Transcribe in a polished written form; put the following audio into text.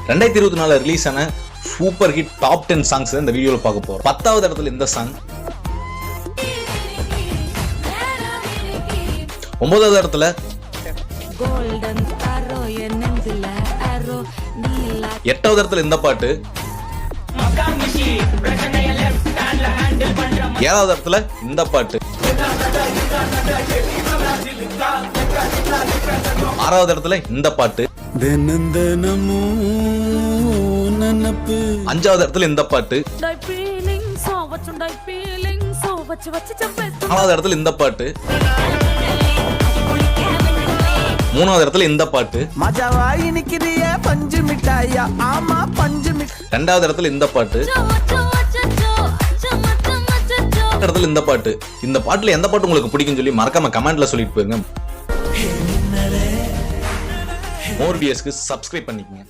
2024 release ஆன super hit top 10 songs இந்த வீடியோல பார்க்க போறோம். 10வது இடத்துல இந்த சாங், 9வது இடத்துல, 8வது இடத்துல இந்த பாட்டு, 7வது இடத்துல இந்த பாட்டு, 6வது இடத்துல இந்த பாட்டு, 5வது இடத்துல இந்த பாட்டு, 4வது இடத்துல இந்த பாட்டு, 3வது இடத்துல இந்த பாட்டு, 2வது இடத்துல இந்த பாட்டு, இடத்துல இந்த பாட்டு. இந்த பாட்டுல எந்த பாட்டு உங்களுக்கு பிடிக்கும்னு சொல்லி மறக்காம கமெண்ட்ல சொல்லிட்டு போயிருங்க. மோர் வீடியோஸ்க்கு சப்ஸ்கிரைப் பண்ணிக்கங்க.